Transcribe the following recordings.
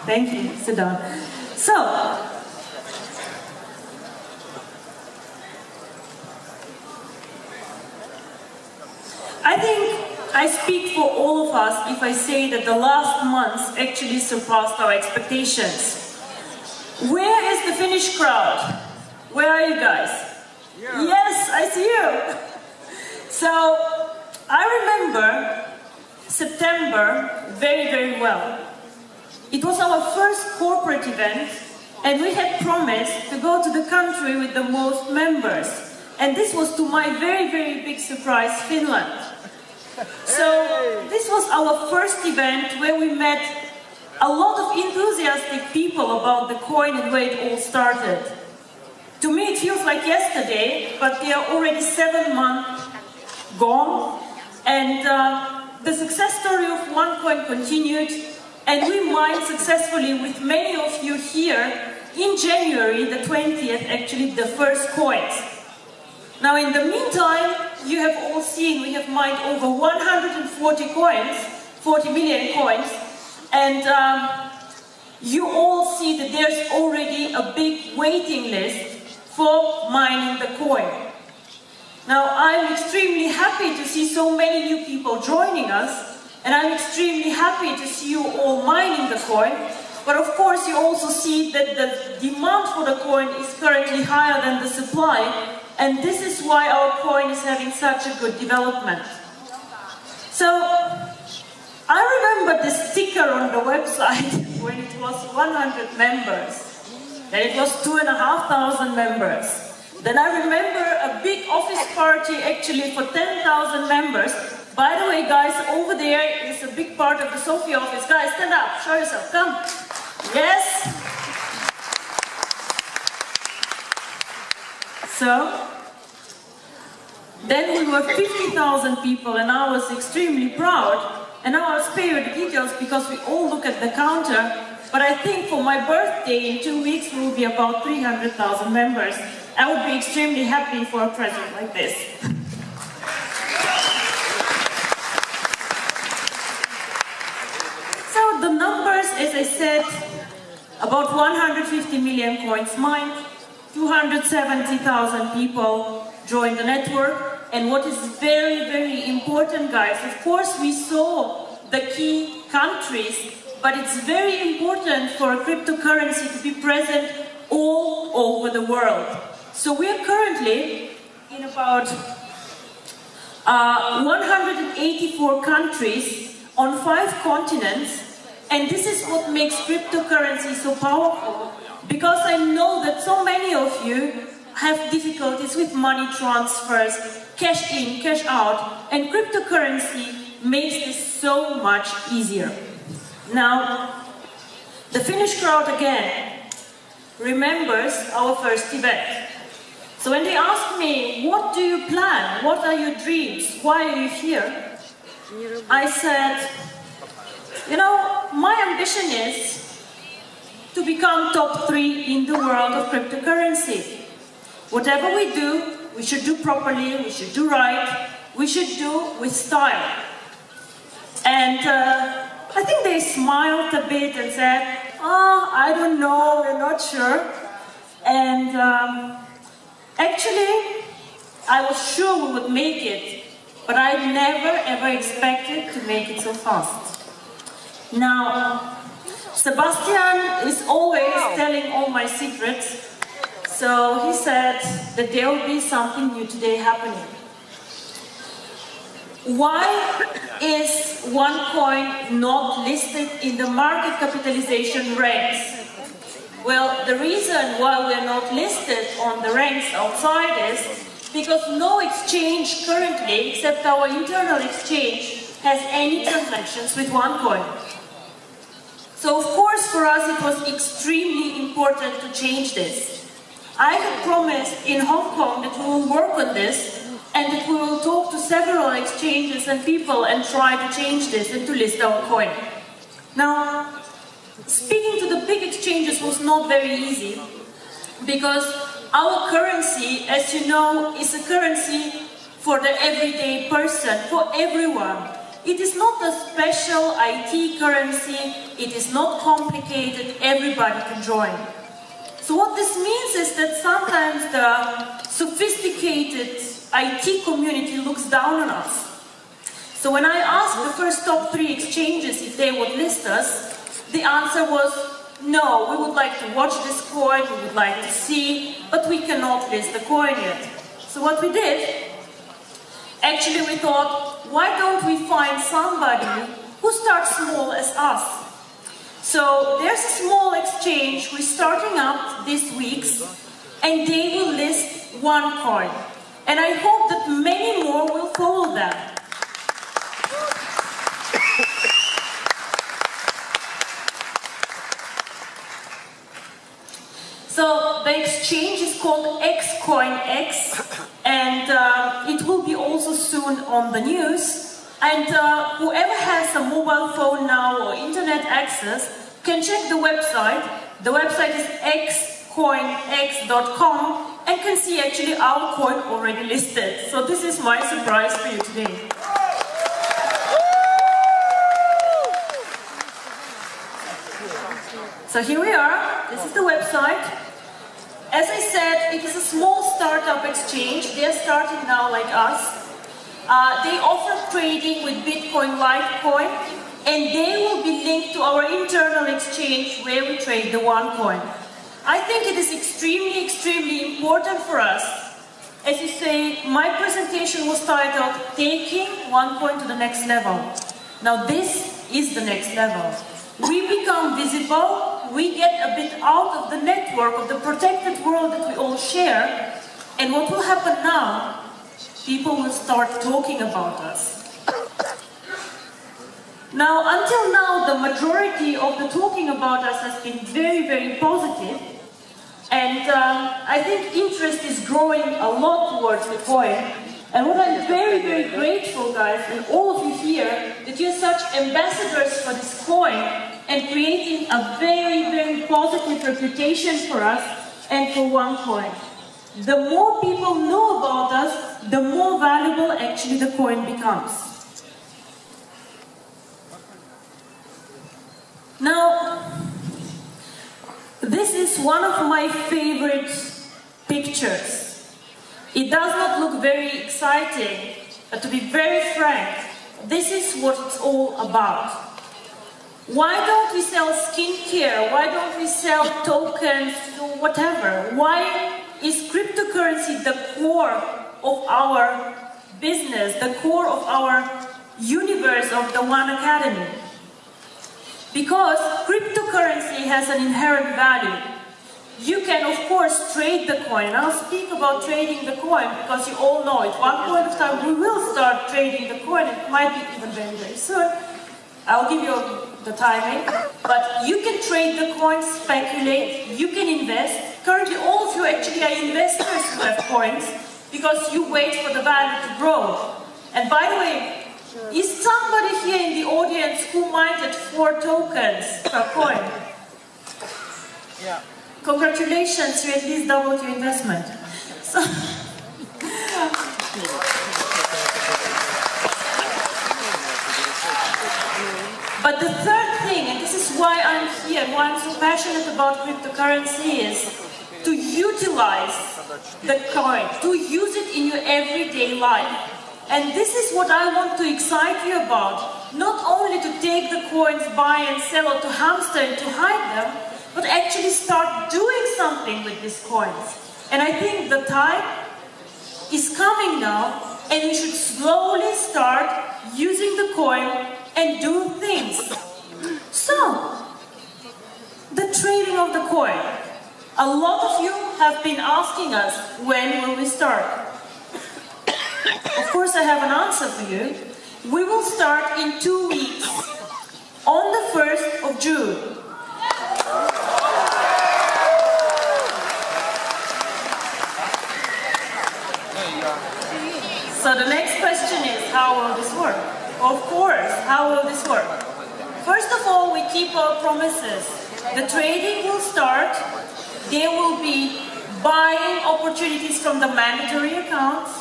Thank you, sit down. So, I think I speak for all of us if I say that the last months actually surpassed our expectations. Where is the Finnish crowd? Where are you guys? Yeah. Yes, I see you. So, I remember September very, very well. It was our first corporate event, and we had promised to go to the country with the most members. And this was, to my very, very big surprise, Finland. So this was our first event where we met a lot of enthusiastic people about the coin and where it all started. To me it feels like yesterday, but they are already 7 months gone. And the success story of OneCoin continued, and we mined successfully with many of you here in January the 20th, actually the first coins. Now in the meantime, you have all seen we have mined over 140 coins, 40 million coins, and you all see that there's already a big waiting list for mining the coin. Now I'm extremely happy to see so many new people joining us, and I'm extremely happy to see you all mining the coin, but of course you also see that the demand for the coin is currently higher than the supply. And this is why our coin is having such a good development. So, I remember the sticker on the website when it was 100 members. Then it was 2,500 members. Then I remember a big office party actually for 10,000 members. By the way, guys, over there is a big part of the Sofia office. Guys, stand up, show yourself, come. Yes. So, then we were 50,000 people, and I was extremely proud. And now I'll spare you the details because we all look at the counter. But I think for my birthday in 2 weeks we will be about 300,000 members. I would be extremely happy for a present like this. So the numbers, as I said, about 150 million coins mined, 270,000 people joined the network. And what is very, very important, guys, of course we saw the key countries, but it's very important for a cryptocurrency to be present all over the world. So we are currently in about 184 countries on 5 continents, and this is what makes cryptocurrency so powerful, because I know that so many of you have difficulties with money transfers, cash in, cash out, and cryptocurrency makes this so much easier. Now, the Finnish crowd again remembers our first event. So when they ask me, what do you plan? What are your dreams? Why are you here? I said, you know, my ambition is to become top 3 in the world of cryptocurrency. Whatever we do, we should do properly, we should do right, we should do with style. And I think they smiled a bit and said, I don't know, we're not sure. And actually, I was sure we would make it, but I never ever expected to make it so fast. Now, Sebastian is always telling all my secrets. So he said that there will be something new today happening. Why is OneCoin not listed in the market capitalization ranks? Well, the reason why we're not listed on the ranks outside is because no exchange currently, except our internal exchange, has any transactions with OneCoin. So of course for us it was extremely important to change this. I had promised in Hong Kong that we will work on this and that we will talk to several exchanges and people and try to change this and to list our coin. Now, speaking to the big exchanges was not very easy because our currency, as you know, is a currency for the everyday person, for everyone. it is not a special IT currency, it is not complicated, everybody can join. So what this means is that sometimes the sophisticated IT community looks down on us. So when I asked the first top 3 exchanges if they would list us, the answer was, no, we would like to watch this coin, we would like to see, but we cannot list the coin yet. So what we did, actually we thought, why don't we find somebody who starts small as us? So there's a small exchange we're starting up this week, and they will list OneCoin. And I hope that many more will follow them. So the exchange is called XCoinX, and it will be also soon on the news. And whoever has a mobile phone now or internet access can check the website. The website is xcoinx.com and can see actually our coin already listed. So this is my surprise for you today. So here we are, this is the website. As I said, it is a small startup exchange. They're starting now like us. They offer trading with Bitcoin, Litecoin, and they will be linked to our internal exchange where we trade the OneCoin. I think it is extremely, extremely important for us. As you say, my presentation was titled, Taking OneCoin to the Next Level. Now this is the next level. We become visible, we get a bit out of the network, of the protected world that we all share, and what will happen now? People will start talking about us. Now, until now, the majority of the talking about us has been very, very positive, and I think interest is growing a lot towards the coin. And what I'm very, very grateful, guys, and all of you here, that you're such ambassadors for this coin and creating a very, very positive reputation for us and for OneCoin. The more people know about us, the more valuable actually the coin becomes. Now, this is one of my favorite pictures. It does not look very exciting, but to be very frank, this is what it's all about. Why don't we sell skincare? Why don't we sell tokens or whatever? Why is cryptocurrency the core of our business, the core of our universe of the One Academy? Because cryptocurrency has an inherent value. You can, of course, trade the coin. And I'll speak about trading the coin because you all know at one point of time we will start trading the coin. It might be even very, very soon. I'll give you the timing. But you can trade the coin, speculate, you can invest. Currently, all of you actually are investors who have coins because you wait for the value to grow. And by the way, is somebody here in the audience who minted 4 tokens per coin? Yeah. Congratulations, you at least doubled your investment. So, but the third thing, and this is why I'm here, why I'm so passionate about cryptocurrency, is to utilize the coin, to use it in your everyday life. And this is what I want to excite you about. Not only to take the coins, buy and sell, or to hamster and to hide them, but actually start doing something with these coins. And I think the time is coming now, and we should slowly start using the coin and do things. So, the trading of the coin. A lot of you have been asking us, when will we start? Of course, I have an answer for you. We will start in 2 weeks, on the 1st of June. So the next question is, how will this work? Of course, how will this work? First of all, we keep our promises. The trading will start. There will be buying opportunities from the mandatory accounts.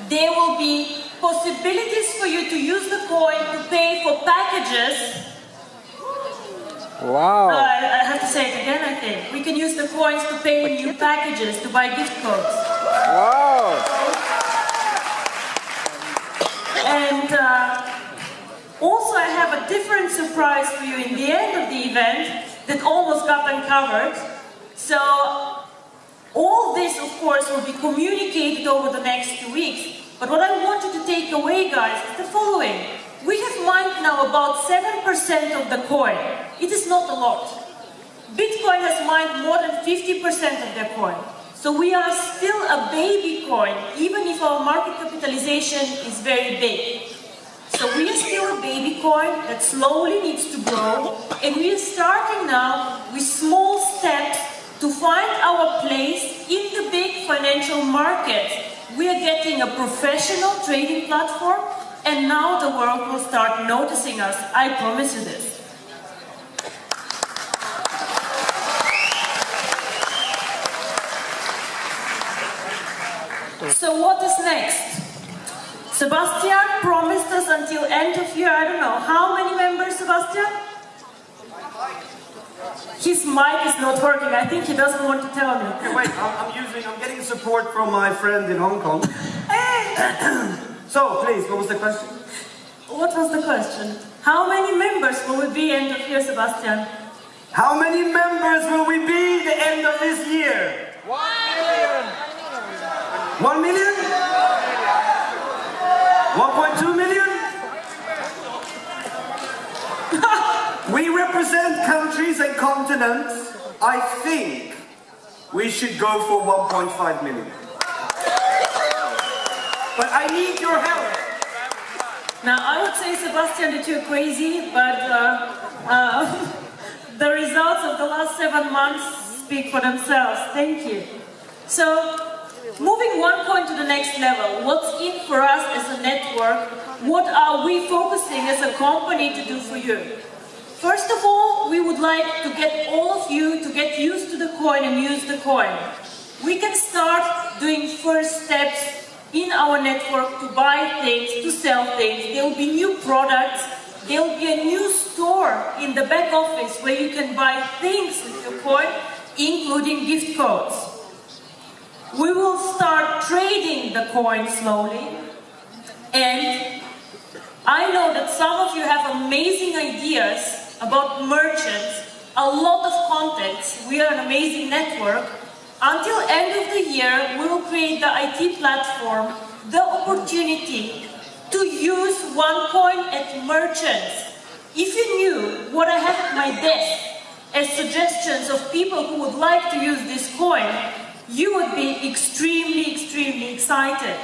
There will be possibilities for you to use the coin to pay for packages. Wow. I have to say it again, I think. We can use the coins to pay new packages, to buy gift codes. Wow. And also I have a different surprise for you in the end of the event that almost got uncovered. So all this, of course, will be communicated over the next 2 weeks. But what I want you to take away, guys, is the following. We have mined now about 7% of the coin. It is not a lot. Bitcoin has mined more than 50% of their coin. So we are still a baby coin, even if our market capitalization is very big. So we are still a baby coin that slowly needs to grow, and we are starting now with small steps to find our place in the big financial market. We are getting a professional trading platform, and now the world will start noticing us. I promise you this. So what is next? Sebastian promised us until end of year, I don't know, how many members, Sebastian? His mic is not working. I think he doesn't want to tell me. Okay, wait, I'm getting support from my friend in Hong Kong. Hey! So, please, what was the question? What was the question? How many members will we be end of year, Sebastian? How many members will we be the end of this year? 1 million. 1 million? 1.2 million? We represent countries and continents. I think we should go for 1.5 million. But I need your help. Now, I would say, Sebastian, that you're crazy, but the results of the last 7 months speak for themselves. Thank you. So, moving OneCoin to the next level, what's in for us as a network? What are we focusing as a company to do for you? First of all, we would like to get all of you to get used to the coin and use the coin. We can start doing first steps in our network to buy things, to sell things. There will be new products. There will be a new store in the back office where you can buy things with your coin, including gift codes. We will start trading the coin slowly. And I know that some of you have amazing ideas about merchants, a lot of contacts. We are an amazing network. Until end of the year, we will create the IT platform, the opportunity to use OneCoin at merchants. If you knew what I have at my desk as suggestions of people who would like to use this coin, you would be extremely, extremely excited.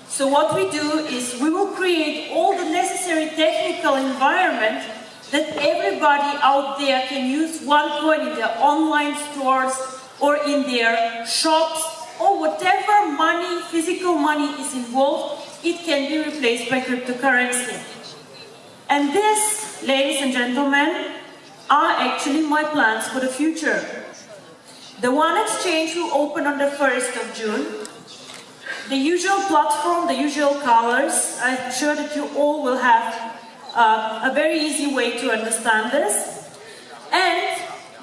So what we do is we will create all the necessary technical environment that everybody out there can use OneCoin in their online stores or in their shops, or whatever money, physical money is involved, it can be replaced by cryptocurrency. And this, ladies and gentlemen, are actually my plans for the future. The One Exchange will open on the 1st of June. The usual platform, the usual colors, I'm sure that you all will have a very easy way to understand this. And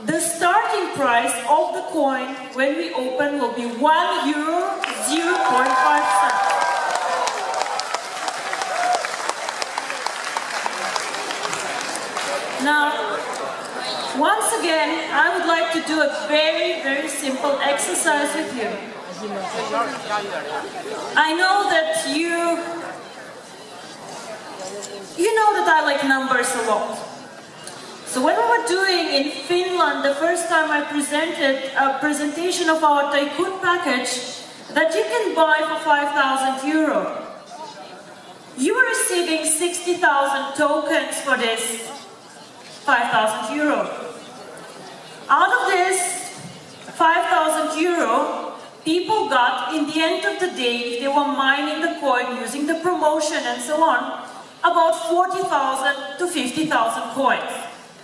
the starting price of the coin when we open will be €1, 0.5 cents. Now, once again, I would like to do a very, very simple exercise with you. I know that you know that I like numbers a lot. So when we were doing in Finland, the first time I presented a presentation of our Tycoon package that you can buy for €5,000. You were receiving 60,000 tokens for this €5,000. Out of this €5,000, people got, in the end of the day, if they were mining the coin, using the promotion and so on, about 40,000 to 50,000 coins.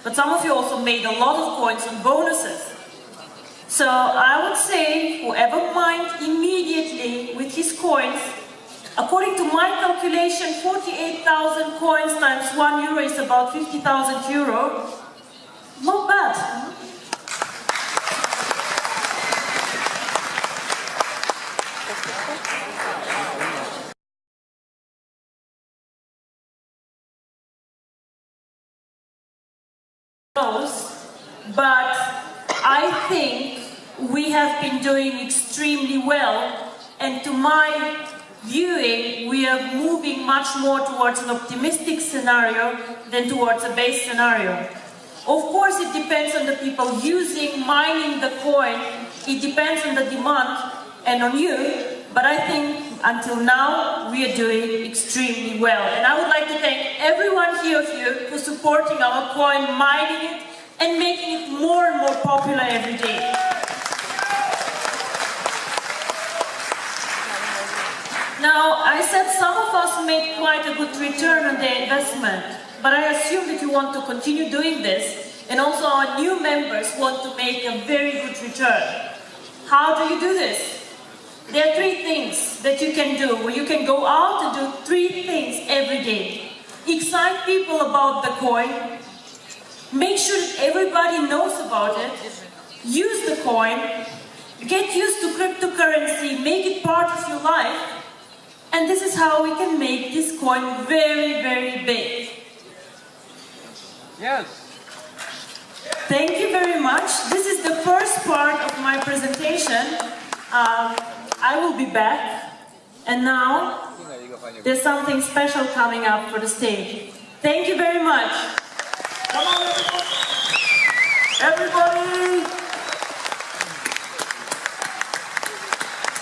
But some of you also made a lot of coins and bonuses. So I would say, whoever mined immediately with his coins, According to my calculation, 48,000 coins times 1 euro is about 50,000 euro. Not bad. But I think we have been doing extremely well, and to my viewing, we are moving much more towards an optimistic scenario than towards a base scenario. Of course, it depends on the people mining the coin, it depends on the demand and on you, but I think until now we are doing extremely well. And I would like to thank everyone here for supporting our coin, mining it, and making it more and more popular every day. Now, I said some of us made quite a good return on their investment, but I assume that you want to continue doing this, and also our new members want to make a very good return. How do you do this? There are 3 things that you can do, where you can go out and do 3 things every day. Excite people about the coin, make sure that everybody knows about it, use the coin, get used to cryptocurrency, make it part of your life, and this is how we can make this coin very, very big. Yes. Thank you very much. This is the first part of my presentation. I will be back, and now there's something special coming up for the stage. Thank you very much. Come on, everybody!